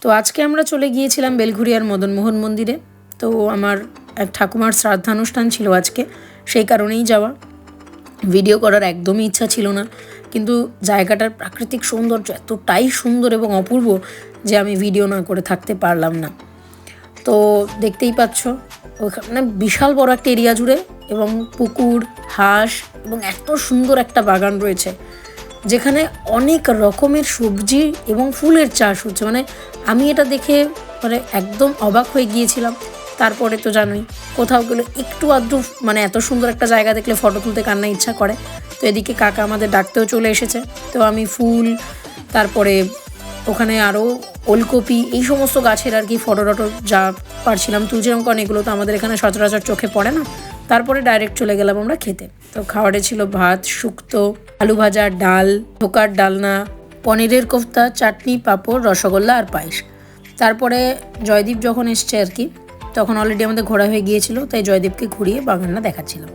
তো আজকে আমরা চলে গিয়েছিলাম বেলঘুরিয়ার মদনমোহন মন্দিরে। তো আমার এক ঠাকুমার শ্রাদ্ধানুষ্ঠান ছিল আজকে, সেই কারণেই যাওয়া। ভিডিও করার একদমই ইচ্ছা ছিল না, কিন্তু জায়গাটার প্রাকৃতিক সৌন্দর্য এতটাই সুন্দর এবং অপূর্ব যে আমি ভিডিও না করে থাকতে পারলাম না। তো দেখতেই পাচ্ছ ওখানে বিশাল বড় একটা এরিয়া জুড়ে এবং পুকুর, হাঁস এবং এত সুন্দর একটা বাগান রয়েছে যেখানে অনেক রকমের সবজি এবং ফুলের চাষ হচ্ছে। মানে আমি এটা দেখে একদম অবাক হয়ে গিয়েছিলাম। তারপরে তো জানোই, কোথাও গেলে একটু আধটু এত সুন্দর একটা জায়গা দেখলে ফটো তুলতে কার না ইচ্ছা করে। তো এদিকে কাকা আমাদের ডাকতেও চলে এসেছে। তো আমি ফুল, তারপরে ওখানে আরও ওলকপি, এই সমস্ত গাছের আর কি ফটো টটো যা পারছিলাম তুলছিলাম, কারণ এগুলো তো আমাদের এখানে সচরাচর চোখে পড়ে না। তারপরে ডাইরেক্ট চলে গেলাম আমরা খেতে। তো খাবারে ছিল ভাত, শুক্তো, আলু ভাজা, ডাল, ঢোকার ডালনা, পনিরের কোফতা, চাটনি, পাঁপড়, রসগোল্লা আর পায়েস। তারপরে জয়দীপ যখন এসছে আর কি, তখন অলরেডি আমাদের ঘোরা হয়ে গিয়েছিল, তাই জয়দীপকে ঘুরিয়ে বাগানটা দেখাচ্ছিলাম।